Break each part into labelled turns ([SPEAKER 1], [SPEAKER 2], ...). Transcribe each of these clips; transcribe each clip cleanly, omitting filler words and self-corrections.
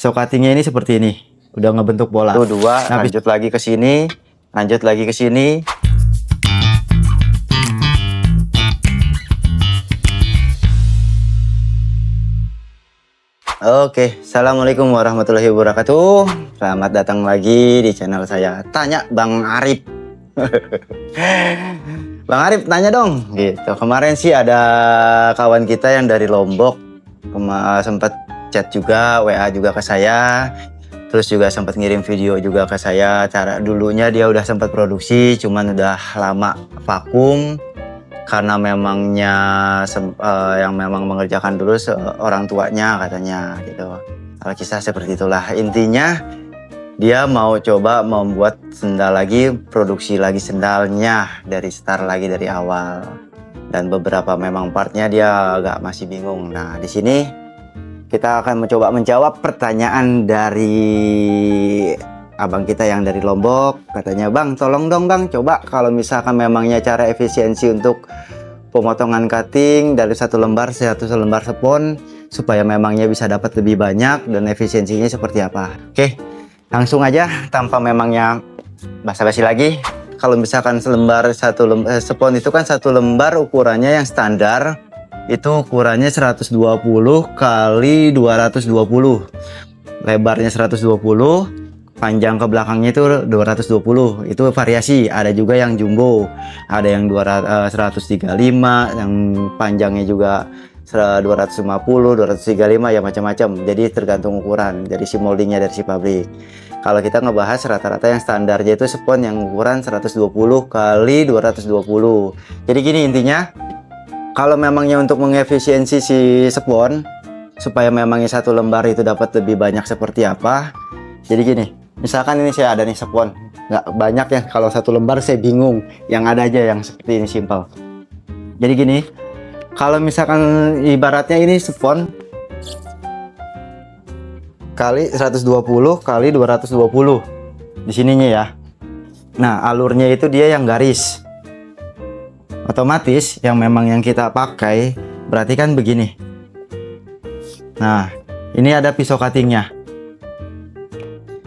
[SPEAKER 1] pisau cuttingnya ini seperti ini, udah ngebentuk bola.
[SPEAKER 2] Tuh dua,
[SPEAKER 1] Nah,
[SPEAKER 2] lanjut lagi ke sini, lanjut lagi ke sini. Oke, assalamualaikum warahmatullahi wabarakatuh. Selamat datang lagi di channel saya. Tanya Bang Arif. Bang Arif, tanya dong. Gitu. Kemarin sih ada kawan kita yang dari Lombok, sempat chat juga, WA juga ke saya. Terus juga sempat ngirim video juga ke saya. Cara dulunya dia udah sempat produksi, cuman udah lama vakum. Karena memangnya yang memang mengerjakan dulu orang tuanya katanya gitu. Kalau kisah seperti itulah. Intinya dia mau coba membuat sendal lagi, produksi lagi sendalnya dari start lagi dari awal. Dan beberapa memang partnya dia agak masih bingung. Nah, di sini kita akan mencoba menjawab pertanyaan dari abang kita yang dari Lombok. Katanya, Bang, tolong dong Bang, coba kalau misalkan memangnya cara efisiensi untuk pemotongan cutting dari satu lembar spon supaya memangnya bisa dapat lebih banyak dan efisiensinya seperti apa. Oke, langsung aja tanpa memangnya basa-basi lagi. Kalau misalkan spon itu kan satu lembar ukurannya yang standar itu ukurannya 120 kali 220, lebarnya 120, panjang ke belakangnya itu 220. Itu variasi, ada juga yang jumbo, ada yang 135, yang panjangnya juga 250, 235, ya macam-macam. Jadi tergantung ukuran dari si moldingnya dari si pabrik. Kalau kita ngebahas rata-rata yang standarnya itu spon yang ukuran 120 kali 220. Jadi gini intinya, kalau memangnya untuk mengefisiensi si spon supaya memangnya satu lembar itu dapat lebih banyak seperti apa. Jadi gini, misalkan ini saya ada nih spon, nggak banyak ya, kalau satu lembar saya bingung, yang ada aja yang seperti ini simple. Jadi gini, kalau misalkan ibaratnya ini spon kali 120 kali 220 di sininya ya. Nah, alurnya itu dia yang garis. Otomatis yang memang yang kita pakai berarti kan begini. Nah, ini ada pisau cuttingnya.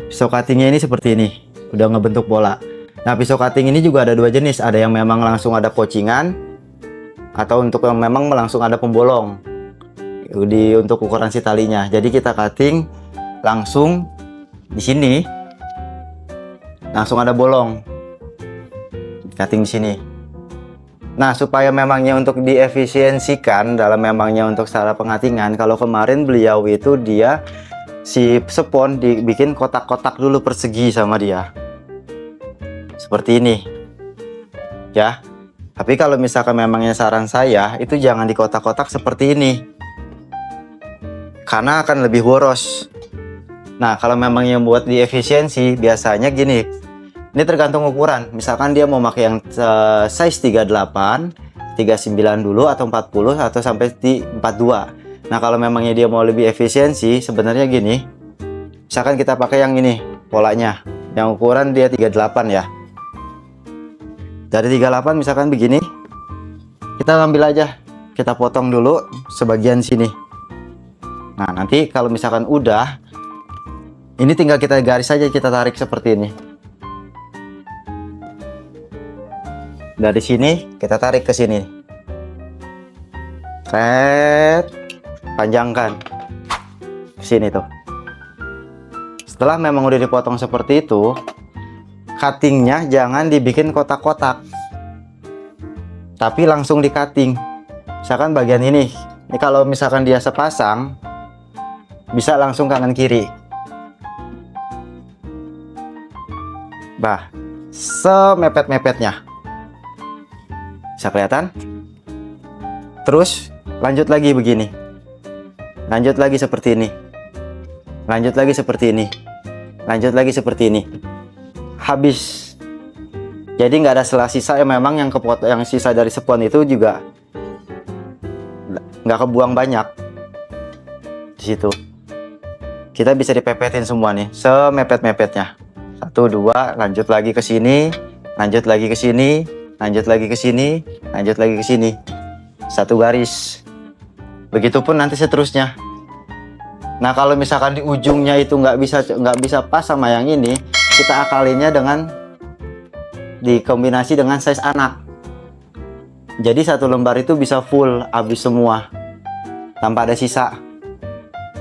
[SPEAKER 2] Pisau cuttingnya ini seperti ini, udah ngebentuk bola. Nah, pisau cutting ini juga ada dua jenis, ada yang memang langsung ada pocingan, atau untuk yang memang langsung ada pembolong untuk ukuran si talinya. Jadi kita cutting langsung di sini, langsung ada bolong, cutting di sini. Nah, supaya memangnya untuk diefisiensikan dalam memangnya untuk cara pengatingan, kalau kemarin beliau itu dia si spon dibikin kotak-kotak dulu persegi sama dia seperti ini ya. Tapi kalau misalkan memangnya saran saya itu jangan di kotak-kotak seperti ini karena akan lebih boros. Nah, kalau memang yang buat di efisiensi biasanya gini, ini tergantung ukuran. Misalkan dia mau pakai yang size 38, 39 dulu, atau 40, atau sampai di 42. Nah, kalau memangnya dia mau lebih efisiensi, sebenarnya gini. Misalkan kita pakai yang ini, polanya. Yang ukuran dia 38 ya. Dari 38 misalkan begini. Kita ambil aja. Kita potong dulu sebagian sini. Nah, nanti kalau misalkan udah, ini tinggal kita garis saja, kita tarik seperti ini. Dari sini kita tarik ke sini, panjangkan ke sini tuh. Setelah memang udah dipotong seperti itu, cuttingnya jangan dibikin kotak-kotak, tapi langsung di cutting. Misalkan bagian ini kalau misalkan dia sepasang, bisa langsung kanan kiri. Bah, semepet-mepetnya. Bisa kelihatan? Terus lanjut lagi begini, lanjut lagi seperti ini, lanjut lagi seperti ini, lanjut lagi seperti ini. Habis. Jadi nggak ada sisa-sisa, memang yang sisa dari spon itu juga nggak kebuang banyak di situ. Kita bisa dipepetin semua nih, semepet-mepetnya. 1, 2, lanjut lagi ke sini, lanjut lagi ke sini, lanjut lagi ke sini, lanjut lagi ke sini. Satu garis. Begitupun nanti seterusnya. Nah kalau misalkan di ujungnya itu nggak bisa pas sama yang ini, kita akalinnya dengan dikombinasi dengan size anak. Jadi satu lembar itu bisa full habis semua tanpa ada sisa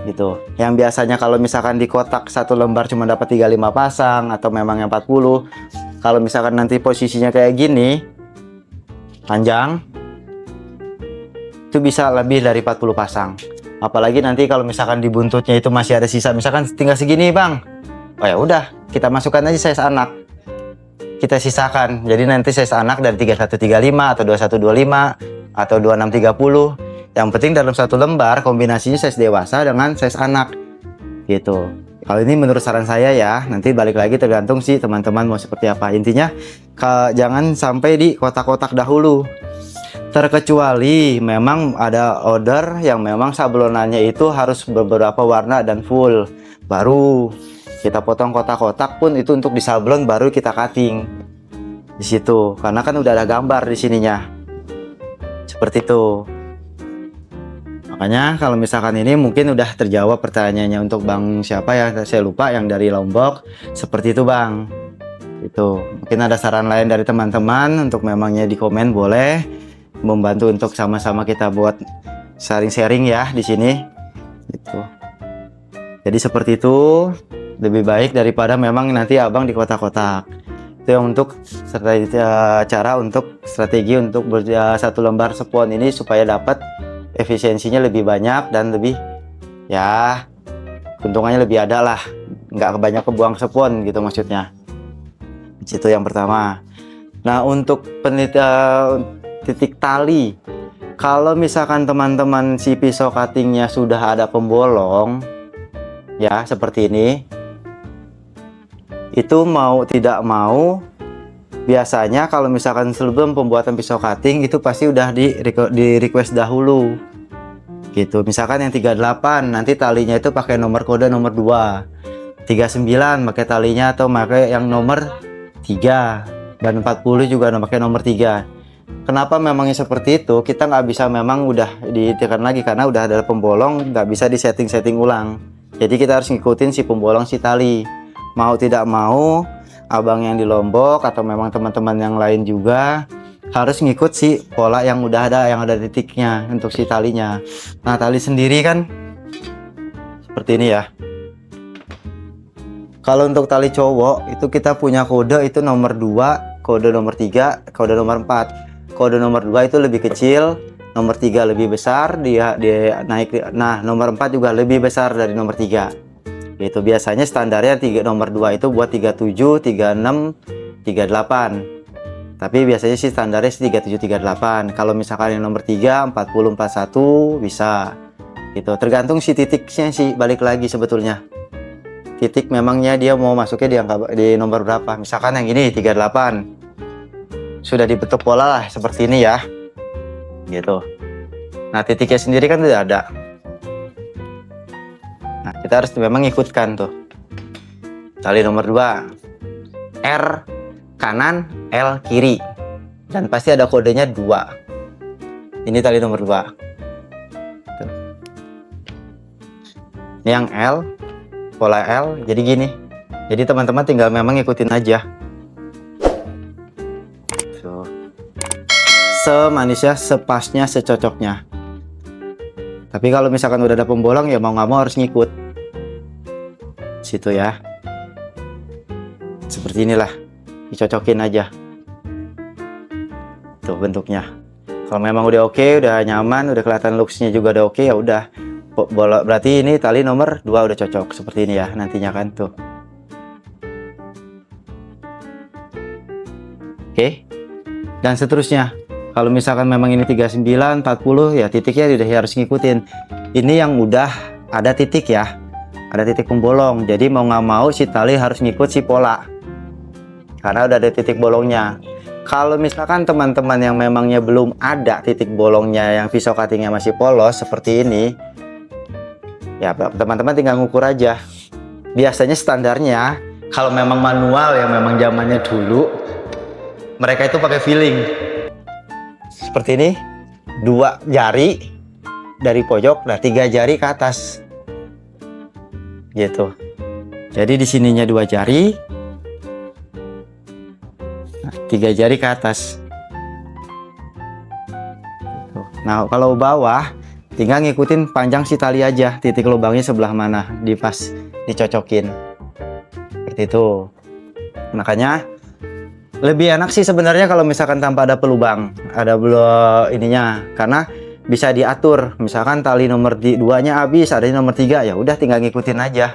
[SPEAKER 2] gitu. Yang biasanya kalau misalkan di kotak satu lembar cuma dapat 35 pasang atau memang yang 40, kalau misalkan nanti posisinya kayak gini panjang, itu bisa lebih dari 40 pasang. Apalagi nanti kalau misalkan di buntutnya itu masih ada sisa, misalkan tinggal segini bang, oh ya udah kita masukkan aja size anak, kita sisakan. Jadi nanti size anak dari 3135 atau 2125 atau 2630. Yang penting dalam satu lembar kombinasinya size dewasa dengan size anak gitu. Kalau ini menurut saran saya ya, nanti balik lagi tergantung sih teman-teman mau seperti apa. Intinya jangan sampai di kotak-kotak dahulu. Terkecuali memang ada order yang memang sablonannya itu harus beberapa warna dan full, baru kita potong kotak-kotak pun itu untuk disablon, baru kita cutting di situ. Karena kan udah ada gambar di sininya. Seperti itu. Makanya kalau misalkan ini mungkin udah terjawab pertanyaannya untuk Bang siapa ya, saya lupa, yang dari Lombok. Seperti itu Bang. Itu. Mungkin ada saran lain dari teman-teman untuk memangnya di komen boleh, membantu untuk sama-sama kita buat sharing-sharing ya di sini. Gitu. Jadi seperti itu. Lebih baik daripada memang nanti abang di kotak-kotak. Itu yang untuk cara untuk strategi untuk satu lembar spon ini supaya dapat efisiensinya lebih banyak dan lebih ya keuntungannya lebih ada lah, nggak kebanyak kebuang spon gitu maksudnya. Itu yang pertama. Nah untuk titik tali, kalau misalkan teman-teman si pisau cuttingnya sudah ada pembolong ya seperti ini, itu mau tidak mau biasanya kalau misalkan sebelum pembuatan pisau cutting itu pasti udah di request dahulu gitu. Misalkan yang 38 nanti talinya itu pakai nomor kode nomor 2, 39 pakai talinya atau pakai yang nomor 3, dan 40 juga pakai nomor 3. Kenapa memangnya seperti itu? Kita nggak bisa memang udah ditekan lagi karena udah ada pembolong, nggak bisa di setting ulang. Jadi kita harus ngikutin si pembolong si tali. Mau tidak mau, abang yang di Lombok atau memang teman-teman yang lain juga harus ngikut si pola yang udah ada, yang ada titiknya untuk si talinya. Nah tali sendiri kan seperti ini ya. Kalau untuk tali cowok itu kita punya kode itu nomor 2, kode nomor 3, kode nomor 4. Kode nomor 2 itu lebih kecil, nomor 3 lebih besar, dia naik. Nah nomor 4 juga lebih besar dari nomor 3. Itu biasanya standarnya nomor 2 itu buat 37, 36, 38. Tapi biasanya sih standarnya 37, 38. Kalau misalkan yang nomor 3, 40, 41 bisa. Gitu. Tergantung si titiknya sih, balik lagi sebetulnya. Titik memangnya dia mau masuknya di nomor berapa. Misalkan yang ini 38. Sudah dibentuk pola lah seperti ini ya. Gitu. Nah, titiknya sendiri kan udah ada. Nah, kita harus memang ikutkan tuh. Tali nomor 2. R kanan, L kiri. Dan pasti ada kodenya 2. Ini tali nomor 2. Tuh. Ini yang L, pola L, jadi gini. Jadi teman-teman tinggal memang ikutin aja. Tuh. Semanisnya, sepasnya, secocoknya. Tapi kalau misalkan udah ada pembolong ya mau nggak mau harus ngikut situ ya. Seperti inilah, dicocokin aja tuh bentuknya. Kalau memang udah oke, udah nyaman, udah kelihatan looksnya juga udah oke, ya udah berarti ini tali nomor 2 udah cocok seperti ini ya nantinya kan tuh. Oke, dan seterusnya. Kalau misalkan memang ini 39, 40 ya titiknya udah harus ngikutin. Ini yang udah ada titik ya, ada titik pembolong. Jadi mau nggak mau si tali harus ngikut si pola karena udah ada titik bolongnya. Kalau misalkan teman-teman yang memangnya belum ada titik bolongnya, yang pisau cuttingnya masih polos seperti ini, ya teman-teman tinggal ngukur aja. Biasanya standarnya kalau memang manual yang memang zamannya dulu, mereka itu pakai feeling. Seperti ini, 2 jari dari pojok, nah 3 jari ke atas. gitu. Jadi di sininya 2 jari, 3 jari ke atas. Nah kalau bawah tinggal ngikutin panjang si tali aja, titik lubangnya sebelah mana, dicocokin seperti itu. Makanya lebih enak sih sebenarnya kalau misalkan tanpa ada pelubang, ada ininya, karena bisa diatur. Misalkan tali nomor 2-nya habis, ada nomor 3, ya udah tinggal ngikutin aja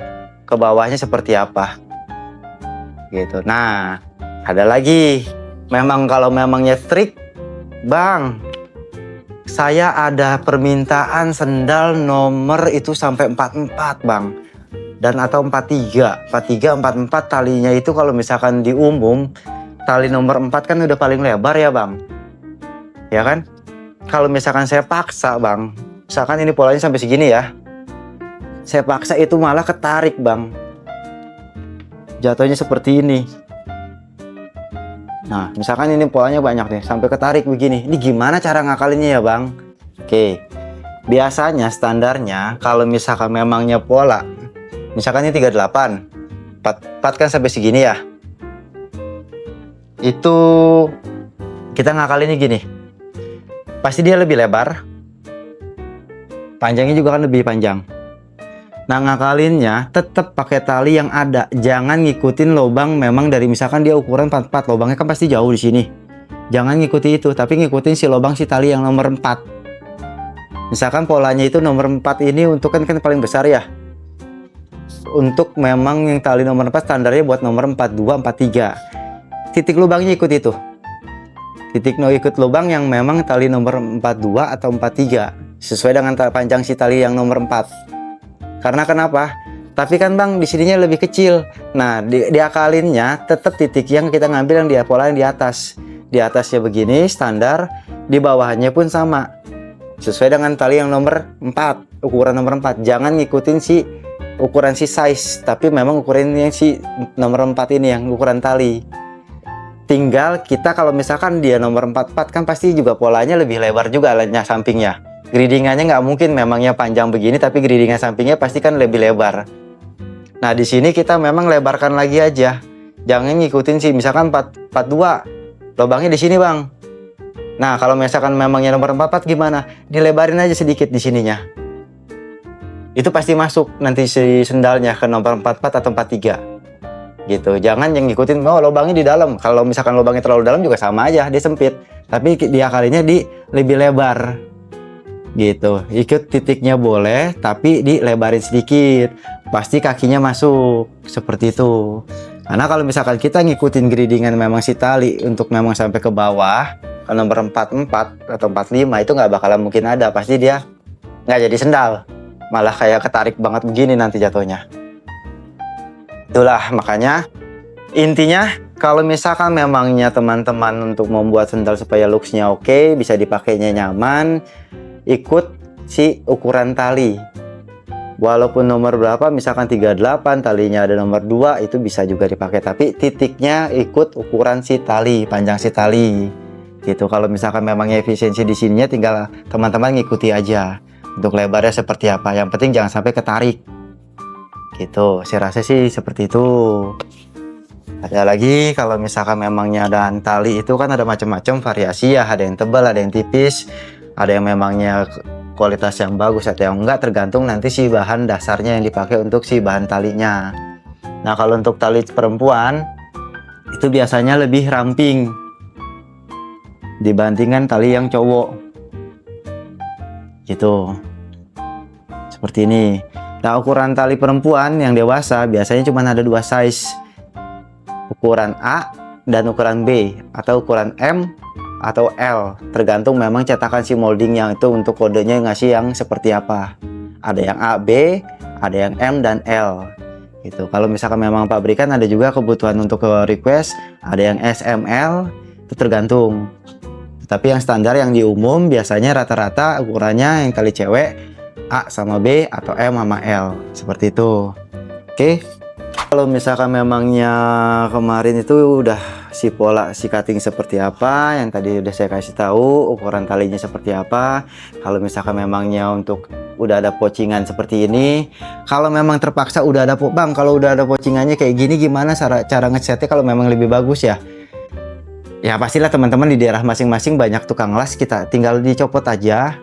[SPEAKER 2] ke bawahnya seperti apa gitu. Nah ada lagi, memang kalau memangnya trik bang, saya ada permintaan sendal nomor itu sampai 44 bang, dan atau 43, 44 talinya itu kalau misalkan di umum tali nomor 4 kan udah paling lebar ya bang, ya kan. Kalau misalkan saya paksa bang, misalkan ini polanya sampai segini ya, saya paksa itu malah ketarik bang, jatuhnya seperti ini. Nah misalkan ini polanya banyak nih, sampai ketarik begini, ini gimana cara ngakalinnya ya bang? Oke, biasanya standarnya kalau misalkan memangnya pola, misalkan ini 38, 4 kan sampai segini ya, itu kita ngakalinnya gini, pasti dia lebih lebar, panjangnya juga kan lebih panjang. Nah ngakalinnya tetap pakai tali yang ada, jangan ngikutin lubang. Memang dari misalkan dia ukuran 44, lubangnya kan pasti jauh di sini, jangan ngikuti itu, tapi ngikutin si lubang si tali yang nomor 4. Misalkan polanya itu nomor 4 ini untuk kan paling besar ya, untuk memang yang tali nomor 4 standarnya buat nomor 42, 43, titik lubangnya ikut itu, titik ikut lubang yang memang tali nomor 42 atau 43 sesuai dengan panjang si tali yang nomor 4. Karena kenapa? Tapi kan bang di sininya lebih kecil. Nah diakalinnya tetap titik yang kita ngambil yang dia pola yang di atas. Di atasnya begini standar, di bawahnya pun sama, sesuai dengan tali yang nomor 4, ukuran nomor 4. Jangan ngikutin si ukuran si size, tapi memang ukuran yang si nomor 4 ini yang ukuran tali. Tinggal kita kalau misalkan dia nomor 44 kan pasti juga polanya lebih lebar juga alatnya sampingnya. Gradingannya nggak mungkin memangnya panjang begini, tapi gradingan sampingnya pasti kan lebih lebar. Nah di sini kita memang lebarkan lagi aja, jangan ngikutin sih. Misalkan 42, lubangnya di sini bang. Nah kalau misalkan memangnya nomor 44 gimana? Dilebarin aja sedikit di sininya. Itu pasti masuk nanti si sendalnya ke nomor 44 atau 43. Gitu. Jangan yang ngikutin lubangnya di dalam. Kalau misalkan lubangnya terlalu dalam juga sama aja, dia sempit. Tapi dia kalinya di lebih lebar. Gitu, ikut titiknya boleh tapi dilebarin sedikit, pasti kakinya masuk seperti itu. Karena kalau misalkan kita ngikutin gradingan memang si tali untuk memang sampai ke bawah ke nomor 44 atau 45, itu nggak bakalan mungkin ada, pasti dia nggak jadi sendal, malah kayak ketarik banget begini nanti jatuhnya. Itulah makanya intinya kalau misalkan memangnya teman-teman untuk membuat sendal supaya looksnya oke, bisa dipakainya nyaman, ikut si ukuran tali. Walaupun nomor berapa, misalkan 38, talinya ada nomor 2, itu bisa juga dipakai, tapi titiknya ikut ukuran si tali, panjang si tali. Gitu. Kalau misalkan memangnya efisiensi di sininya, tinggal teman-teman ngikuti aja untuk lebarnya seperti apa. Yang penting jangan sampai ketarik. Gitu. Saya rasa sih seperti itu. Ada lagi kalau misalkan memangnya dan tali itu kan ada macam-macam variasi ya, ada yang tebal, ada yang tipis. Ada yang memangnya kualitas yang bagus atau yang enggak, tergantung nanti si bahan dasarnya yang dipakai untuk si bahan talinya. Nah kalau untuk tali perempuan itu biasanya lebih ramping dibandingkan tali yang cowok. Gitu. Seperti ini. Nah ukuran tali perempuan yang dewasa biasanya cuma ada 2 size, ukuran A dan ukuran B, atau ukuran M atau L, tergantung memang cetakan si molding yang itu untuk kodenya ngasih yang seperti apa. Ada yang A, B, ada yang M dan L. Gitu. Kalau misalkan memang pabrikan ada juga kebutuhan untuk request, ada yang S, M, L, itu tergantung. Tapi yang standar yang di umum biasanya rata-rata ukurannya yang tali cewek A sama B atau M sama L, seperti itu. Oke. Kalau misalkan memangnya kemarin itu udah si pola si cutting seperti apa, yang tadi udah saya kasih tahu ukuran talinya seperti apa. Kalau misalkan memangnya untuk udah ada pocingan seperti ini. Kalau memang terpaksa udah ada bang, kalau udah ada pocingannya kayak gini, gimana cara ngesetnya kalau memang lebih bagus ya? Ya pastilah teman-teman di daerah masing-masing banyak tukang las, kita tinggal dicopot aja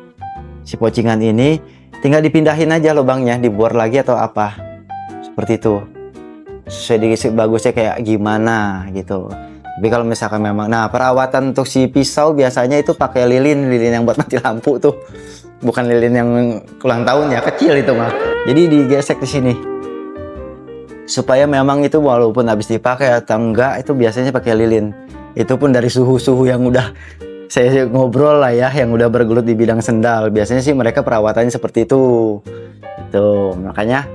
[SPEAKER 2] si pocingan ini, tinggal dipindahin aja lubangnya, dibor lagi atau apa, seperti itu. Sesuai bagusnya kayak gimana gitu. Tapi kalau misalkan memang, nah perawatan untuk si pisau biasanya itu pakai lilin yang buat mati lampu tuh, bukan lilin yang ulang tahun ya, kecil itu mah. Jadi digesek di sini, supaya memang itu walaupun habis dipakai atau enggak, itu biasanya pakai lilin. Itu pun dari suhu-suhu yang udah saya ngobrol lah ya, yang udah bergelut di bidang sendal. Biasanya sih mereka perawatannya seperti itu. Itu makanya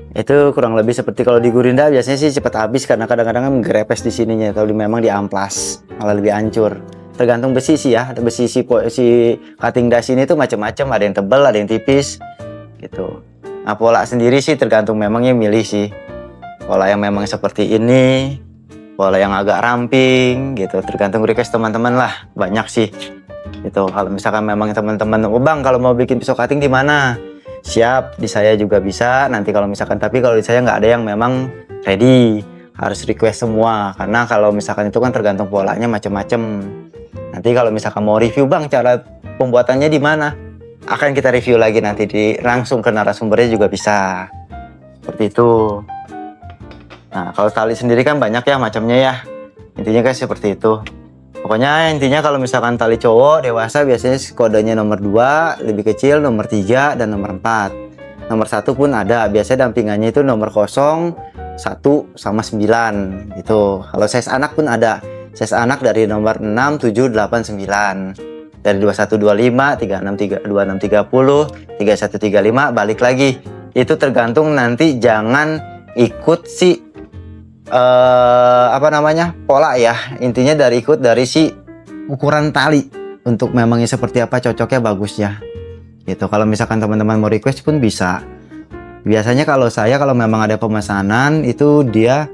[SPEAKER 2] itu kurang lebih seperti kalau di Gurinda biasanya sih cepat habis karena kadang-kadang kan gerepes di sininya. Kalau memang di amplas malah lebih hancur. Tergantung besi sih ya. Ada besi si cutting dash ini tuh macam-macam. Ada yang tebal, ada yang tipis, gitu. Nah pola sendiri sih tergantung memangnya milih sih. Pola yang memang seperti ini, pola yang agak ramping, gitu. Tergantung request teman-teman lah. Banyak sih. Gitu. Kalau misalkan memang teman-teman, oh bang kalau mau bikin pisau cutting di mana? Siap, di saya juga bisa nanti kalau misalkan, tapi kalau di saya nggak ada yang memang ready, harus request semua karena kalau misalkan itu kan tergantung polanya macam-macam. Nanti kalau misalkan mau review bang cara pembuatannya di mana, akan kita review lagi nanti langsung ke narasumbernya juga bisa, seperti itu. Nah kalau tali sendiri kan banyak ya macamnya ya, intinya kan seperti itu. Pokoknya intinya kalau misalkan tali cowok dewasa biasanya kodenya nomor 2, lebih kecil nomor 3 dan nomor 4. Nomor 1 pun ada, biasanya dampingannya itu nomor 0, 1 sama 9 gitu. Kalau size anak pun ada. Size anak dari nomor 6, 7, 8, 9. Dari 2125, 36, 2630, 3135 balik lagi. Itu tergantung nanti, jangan ikut si pola ya. Intinya ikut dari si ukuran tali untuk memangnya seperti apa, cocoknya bagusnya gitu. Kalau misalkan teman-teman mau request pun bisa. Biasanya kalau memang ada pemesanan itu dia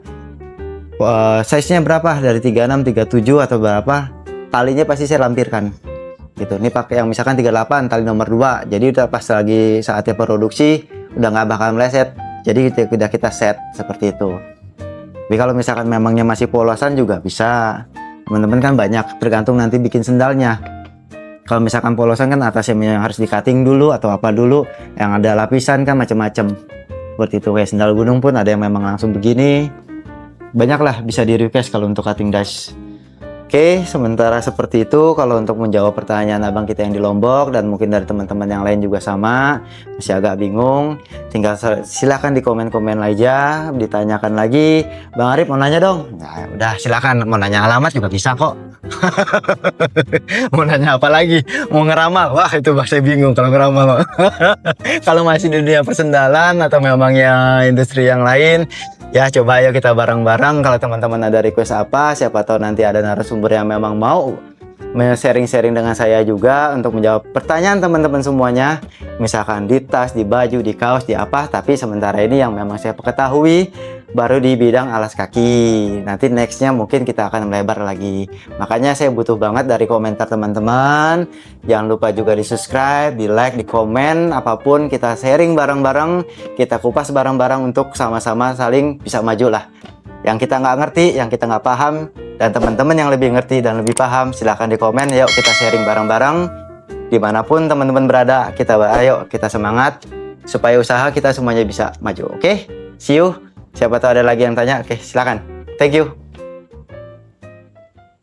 [SPEAKER 2] size nya berapa, dari 36, 37 atau berapa, talinya pasti saya lampirkan gitu. Ini pakai yang misalkan 38 tali nomor 2, jadi udah pas lagi saatnya produksi udah nggak bakal meleset, jadi udah kita set seperti itu. Tapi kalau misalkan memangnya masih polosan juga bisa, teman-teman kan banyak, tergantung nanti bikin sendalnya. Kalau misalkan polosan kan atasnya yang harus di cutting dulu atau apa dulu, yang ada lapisan kan macam-macam seperti itu. Kayak sendal gunung pun ada yang memang langsung begini, banyak lah bisa di request kalau untuk cutting dash. Oke, sementara seperti itu kalau untuk menjawab pertanyaan abang kita yang di Lombok, dan mungkin dari teman-teman yang lain juga sama, masih agak bingung, tinggal silakan di komen-komen aja, ditanyakan lagi. Bang Arif mau nanya dong? Nah, udah silakan, mau nanya alamat juga bisa kok. Mau nanya apa lagi? Mau ngeramal? Wah itu saya bingung kalau ngeramal. Kalau masih di dunia persendalan atau memangnya industri yang lain, ya coba ayo kita bareng-bareng. Kalau teman-teman ada request apa, siapa tahu nanti ada narasumber yang memang mau sharing-sharing dengan saya juga untuk menjawab pertanyaan teman-teman semuanya. Misalkan di tas, di baju, di kaos, di apa. Tapi sementara ini yang memang saya ketahui baru di bidang alas kaki. Nanti nextnya mungkin kita akan melebar lagi. Makanya saya butuh banget dari komentar teman-teman. Jangan lupa juga di subscribe, di like, di komen. Apapun kita sharing bareng-bareng, kita kupas bareng-bareng untuk sama-sama saling bisa maju lah. Yang kita nggak ngerti, yang kita nggak paham, dan teman-teman yang lebih ngerti dan lebih paham, silahkan di komen. Yuk kita sharing bareng-bareng. Dimanapun teman-teman berada, ayo kita semangat supaya usaha kita semuanya bisa maju. Oke, see you. Siapa tahu ada lagi yang tanya, oke silakan. Thank you.